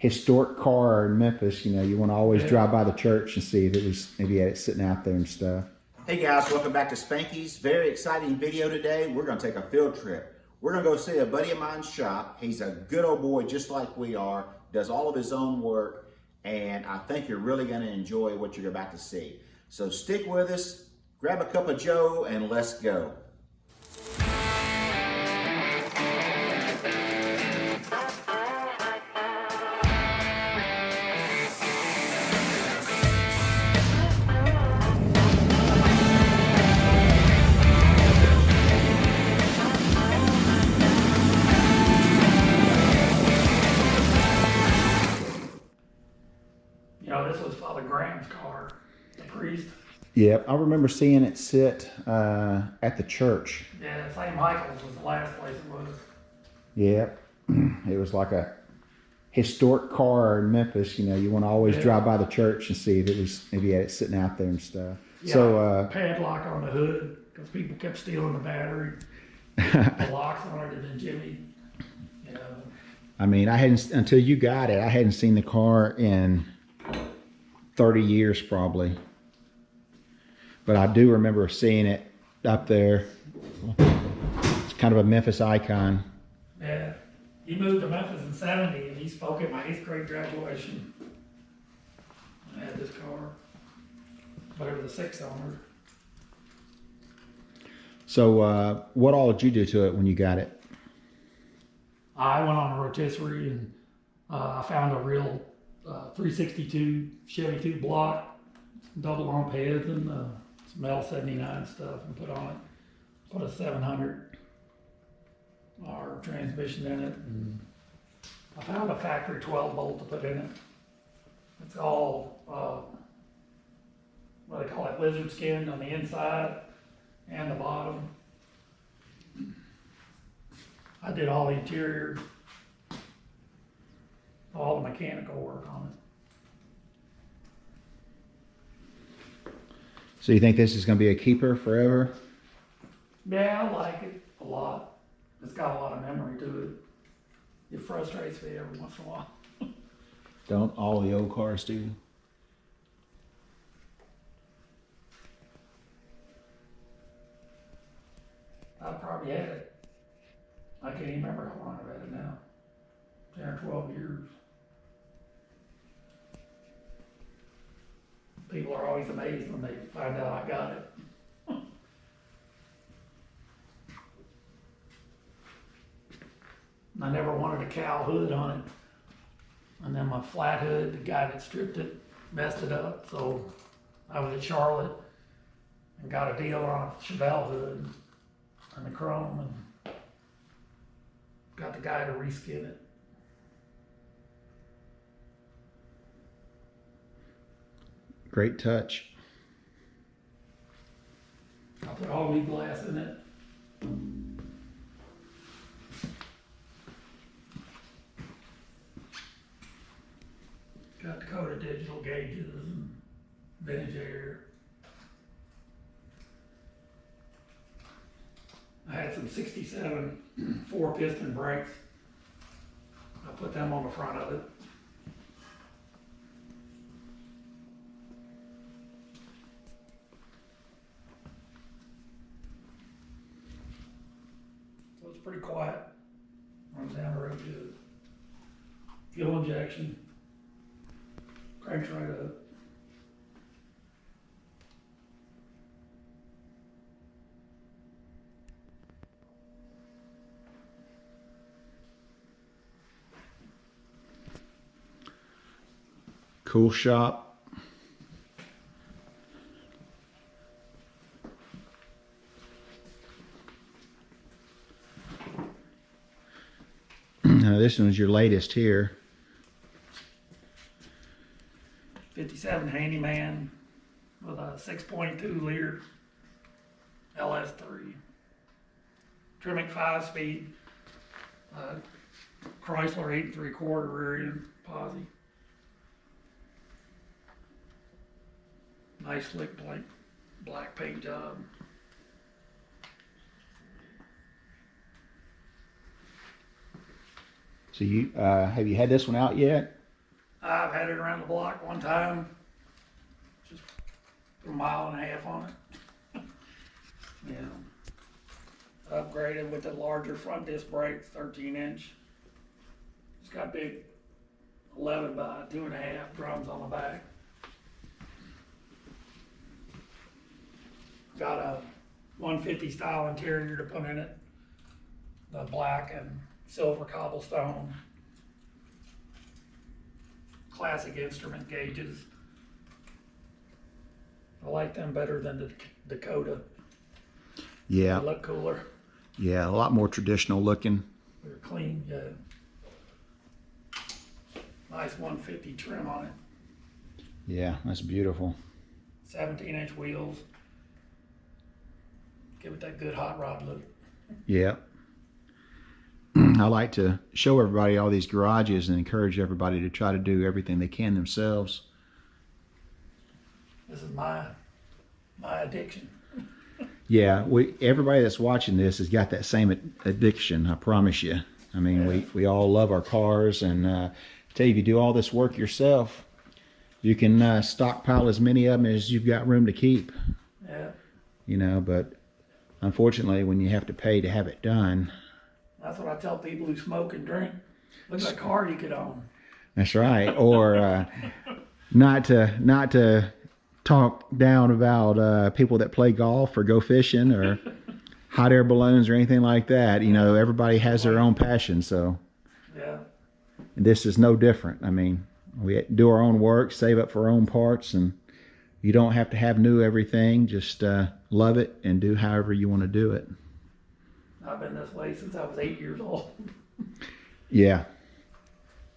historic car in Memphis, you want to always drive by the church and see if it was maybe had it sitting out there and stuff. Hey guys, welcome back to Spanky's. Very exciting video today. We're going to take a field trip. We're going to go see a buddy of mine's shop. He's a good old boy just like we are, does all of his own work, and I think you're really going to enjoy what you're about to see. So stick with us, grab a cup of joe, and let's go. This was Father Graham's car, the priest. Yep, I remember seeing it sit at the church. Yeah, St. Michael's was the last place it was. Yep, it was like a historic car in Memphis. You want to always drive by the church and see if it was maybe had it sitting out there and stuff. Yeah, so padlock on the hood because people kept stealing the battery. The locks on it had been jimmied. I mean, I hadn't until you got it. I hadn't seen the car in 30 years probably, but I do remember seeing it up there. It's kind of a Memphis icon. Yeah, he moved to Memphis in '70 and he spoke at my 8th grade graduation. I had this car, but it was a 6-cylinder. So what all did you do to it when you got it? I went on a rotisserie and I found a real 362 Chevy 2 block, double hump heads and some L79 stuff, and put a 700 R transmission in it. And I found a factory 12 bolt to put in it. It's all what they call it, lizard skin on the inside and the bottom. I did all the interior, all the mechanical work on it. So you think this is going to be a keeper forever? Yeah, I like it a lot. It's got a lot of memory to it. It frustrates me every once in a while. Don't all the old cars do? I probably had it. I can't even remember how long I've had it now. 10 or 12 years. People are always amazed when they find out I got it. I never wanted a cow hood on it. And then my flat hood, the guy that stripped it, messed it up. So I was at Charlotte and got a deal on a Chevelle hood and the chrome, and got the guy to reskin it. Great touch. I put all new glass in it. Got Dakota digital gauges and vintage air. I had some 67 4-piston brakes. I put them on the front of it. So it's pretty quiet. Runs down the road good. Fuel injection. Cranks right up. Cool shop. Now this one's your latest here. 57 Handyman with a 6.2 liter LS3. Tremec 5-speed, Chrysler 8 3/4 rear end posi. Nice slick black paint job. So you have you had this one out yet? I've had it around the block one time, just a mile and a half on it. Yeah. Upgraded with the larger front disc brakes, 13-inch. It's got big 11 by 2.5 drums on the back. Got a 150 style interior to put in it. The black and silver cobblestone. Classic instrument gauges. I like them better than the Dakota. Yeah. They look cooler. Yeah, a lot more traditional looking. They're clean, yeah. Nice 150 trim on it. Yeah, that's beautiful. 17-inch wheels. Give it that good hot rod look. Yeah. I like to show everybody all these garages and encourage everybody to try to do everything they can themselves. This is my addiction. Yeah, everybody that's watching this has got that same addiction, I promise you. I mean, Yeah. we all love our cars, and I tell you, if you do all this work yourself, you can stockpile as many of them as you've got room to keep. Yeah. You know, but unfortunately, when you have to pay to have it done. That's what I tell people who smoke and drink. Look at a car you could own. That's right. Or not to talk down about people that play golf or go fishing or hot air balloons or anything like that. You know, everybody has their own passion. So Yeah. this is no different. I mean, we do our own work, save up for our own parts, and you don't have to have new everything. Just love it and do however you want to do it. I've been this way since I was 8 years old. Yeah.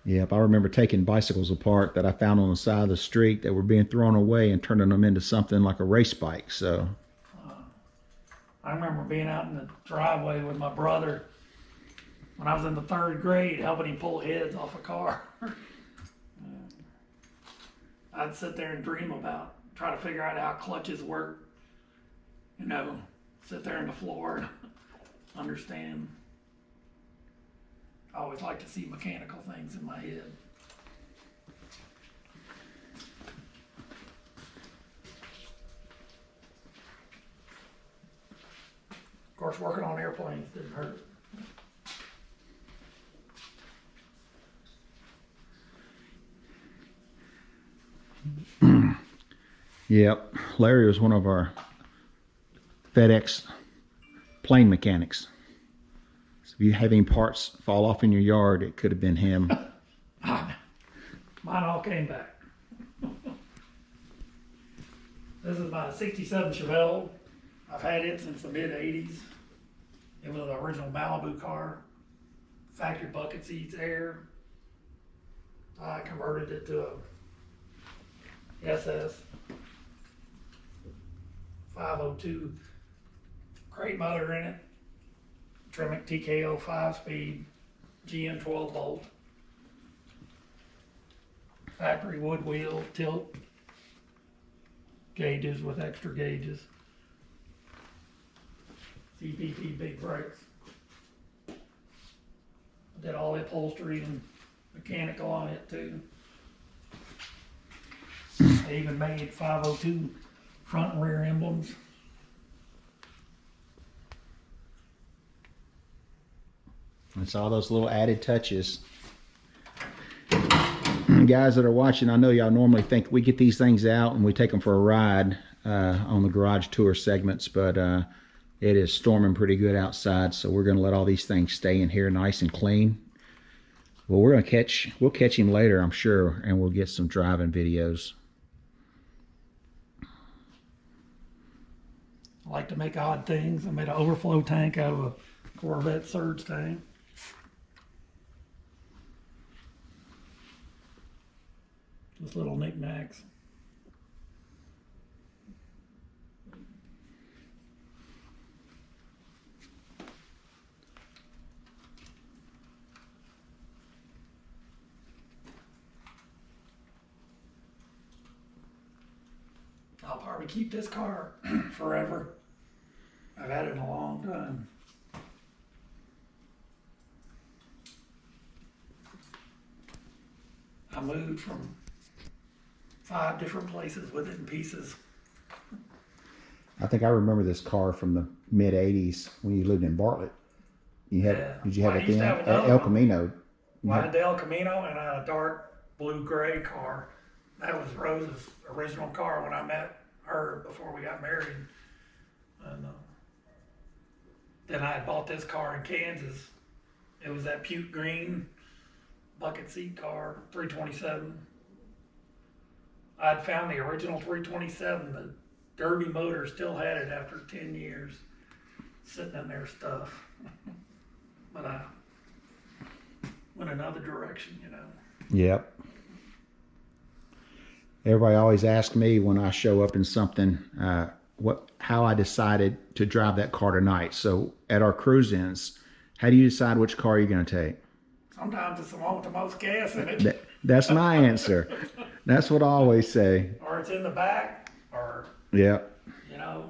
Yep, I remember taking bicycles apart that I found on the side of the street that were being thrown away and turning them into something like a race bike. So I remember being out in the driveway with my brother when I was in the 3rd grade, helping him pull heads off a car. I'd sit there and dream about, try to figure out how clutches work. You know, sit there on the floor and understand. I always like to see mechanical things in my head. Of course, working on airplanes didn't hurt. yep, Larry was one of our FedEx plane mechanics. So if you have any parts fall off in your yard, it could have been him. Mine all came back. This is my 67 Chevelle. I've had it since the mid-80s. It was an original Malibu car. Factory bucket seats, air. I converted it to a SS 502 crate motor in it. Tremec TKO 5-speed, GM 12 volt. Factory wood wheel, tilt gauges with extra gauges. CPT big brakes. I did all the upholstery and mechanical on it too. I even made 502 front and rear emblems. It's all those little added touches. Guys that are watching, I know y'all normally think we get these things out and we take them for a ride on the garage tour segments, but it is storming pretty good outside, so we're going to let all these things stay in here nice and clean. Well, we'll catch him later, I'm sure, and we'll get some driving videos. I like to make odd things. I made an overflow tank out of a Corvette surge tank. Just little knickknacks. I'll probably keep this car forever. I've had it in a long time. moved from 5 different places with it in pieces. I think I remember this car from the mid '80s when you lived in Bartlett. You had, Yeah. did you have I it used to then? have At another El one. Camino. I had the El Camino and I had a dark blue-gray car. That was Rose's original car when I met her before we got married. And then I had bought this car in Kansas. It was that puke green bucket seat car, 327. I'd found the original 327. The Derby motor still had it after 10 years, sitting in their stuff. But I went another direction, you know. Yep. Everybody always asks me when I show up in something, how I decided to drive that car tonight. So at our cruise-ins, how do you decide which car you're going to take? Sometimes it's the one with the most gas in it. That's my answer. That's what I always say. Or it's in the back, or, Yep. you know,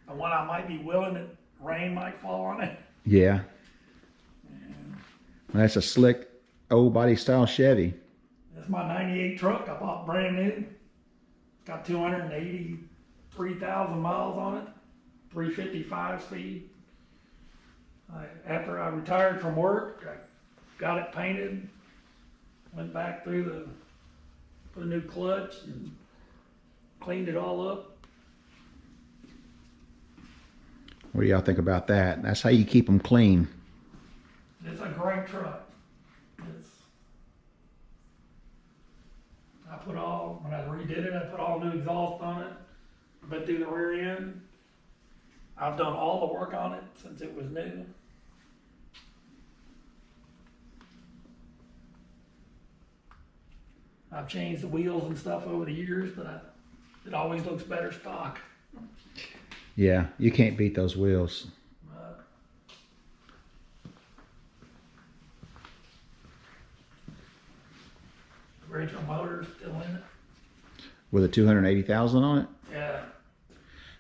the one I might be willing that rain might fall on it. Yeah. That's a slick old body style Chevy. It's my 98 truck I bought brand new. Got 283,000 miles on it, 355 speed. After I retired from work, I got it painted, went back through put a new clutch and cleaned it all up. What do y'all think about that? That's how you keep them clean. It's a great truck. When I redid it, I put all new exhaust on it. I've been through the rear end. I've done all the work on it since it was new. I've changed the wheels and stuff over the years, but it always looks better stock. Yeah, you can't beat those wheels. Original motor still in it. With a 280,000 on it? Yeah.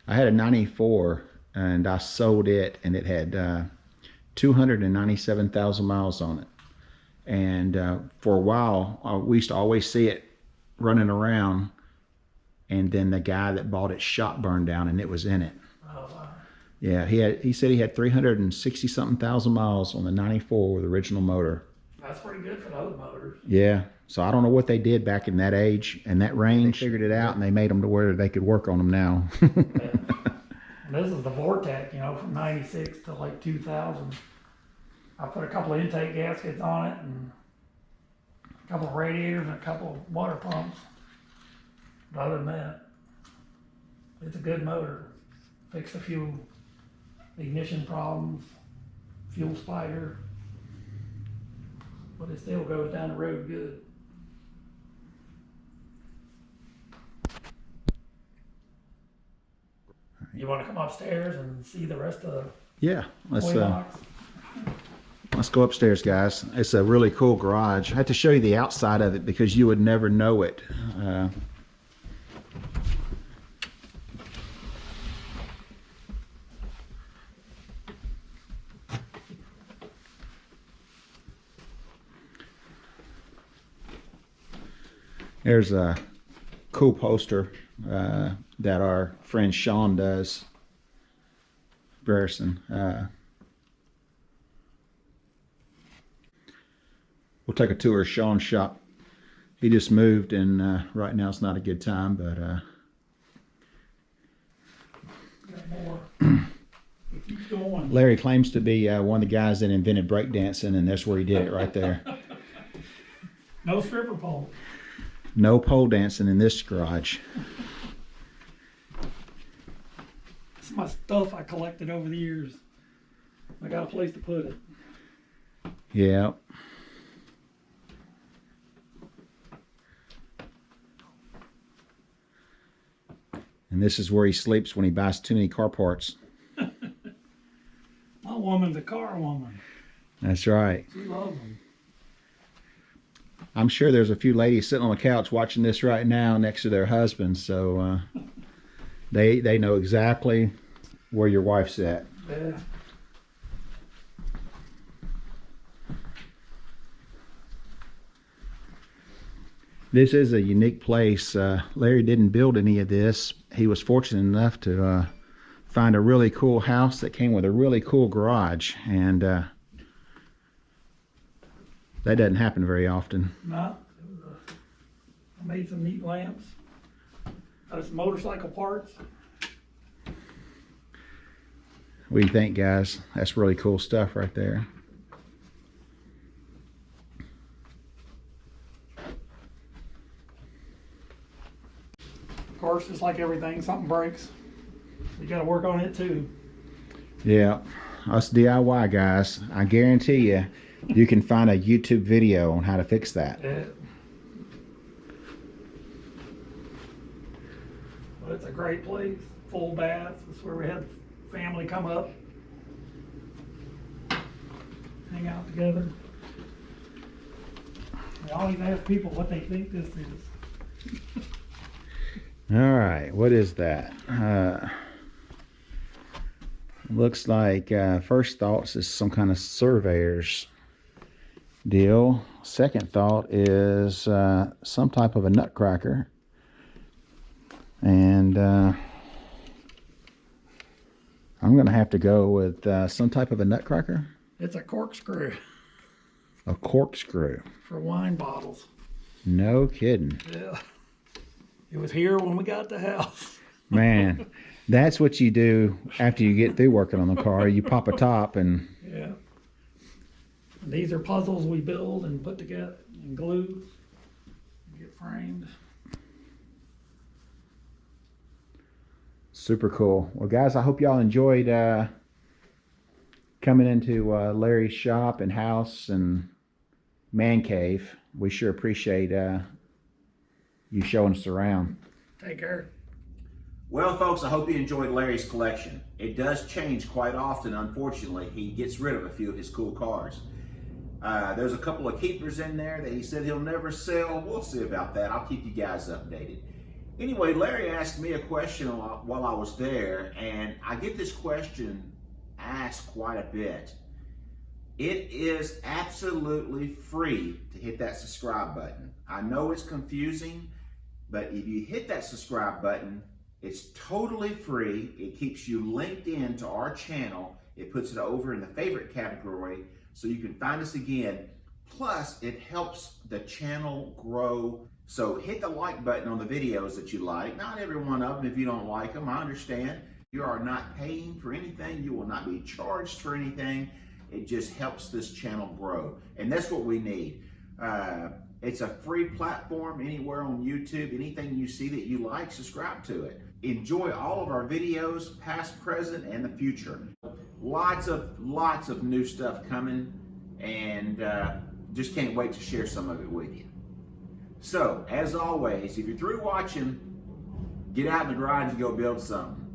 I had a 94 and I sold it and it had 297,000 miles on it. And for a while, we used to always see it running around, and then the guy that bought it shot burned down and it was in it. Oh, wow. Yeah, he said he had 360 something thousand miles on the 94 with the original motor. That's pretty good for those motors. Yeah, so I don't know what they did back in that age and that range. They figured it out and they made them to where they could work on them now. Yeah. And this is the Vortec, you know, from 96 to like 2000. I put a couple of intake gaskets on it and a couple of radiators and a couple of water pumps. But other than that, it's a good motor. Fixed a few ignition problems, fuel spider, but it still goes down the road good. You want to come upstairs and see the rest of the Yeah, toy box? let's go upstairs, guys. It's a really cool garage. I had to show you the outside of it because you would never know it. There's a cool poster that our friend Sean does. Barrison. We'll take a tour of Sean's shop. He just moved, and right now it's not a good time, but Got more. Keep going. Larry claims to be one of the guys that invented breakdancing, and that's where he did it right there. No stripper pole. No pole dancing in this garage. It's my stuff I collected over the years. I got a place to put it. Yeah. And this is where he sleeps when he buys too many car parts. My woman's a car woman. That's right. She loves them. I'm sure there's a few ladies sitting on the couch watching this right now next to their husbands, so they know exactly where your wife's at. Yeah. This is a unique place. Larry didn't build any of this. He was fortunate enough to find a really cool house that came with a really cool garage, and that doesn't happen very often. No, I made some neat lamps. Some motorcycle parts. What do you think, guys? That's really cool stuff right there. Of course, just like everything, something breaks. You got to work on it too. Yeah, us DIY guys, I guarantee you, you can find a YouTube video on how to fix that. Yeah. Well, it's a great place. Full baths. That's where we had family come up, hang out together. We always ask people what they think this is. All right, what is that? Looks like first thoughts is some kind of surveyor's deal. Second thought is some type of a nutcracker. And I'm going to have to go with some type of a nutcracker. It's a corkscrew A corkscrew. for wine bottles. No kidding. Yeah. It was here when we got the house. Man, that's what you do after you get through working on the car. You pop a top and... Yeah. And these are puzzles we build and put together and glue and get framed. Super cool. Well, guys, I hope y'all enjoyed coming into Larry's shop and house and man cave. We sure appreciate you showing us around. Take care. Well, folks, I hope you enjoyed Larry's collection. It does change quite often, unfortunately. He gets rid of a few of his cool cars. There's a couple of keepers in there that he said he'll never sell. We'll see about that. I'll keep you guys updated. Anyway, Larry asked me a question while I was there, and I get this question asked quite a bit. It is absolutely free to hit that subscribe button. I know it's confusing, but if you hit that subscribe button, it's totally free. It keeps you linked in to our channel. It puts it over in the favorite category so you can find us again. Plus, it helps the channel grow. So hit the like button on the videos that you like. Not every one of them if you don't like them. I understand. You are not paying for anything. You will not be charged for anything. It just helps this channel grow. And that's what we need. It's a free platform anywhere on YouTube. Anything you see that you like, subscribe to it. Enjoy all of our videos, past, present, and the future. Lots of new stuff coming, and just can't wait to share some of it with you. So, as always, if you're through watching, get out in the garage and go build something.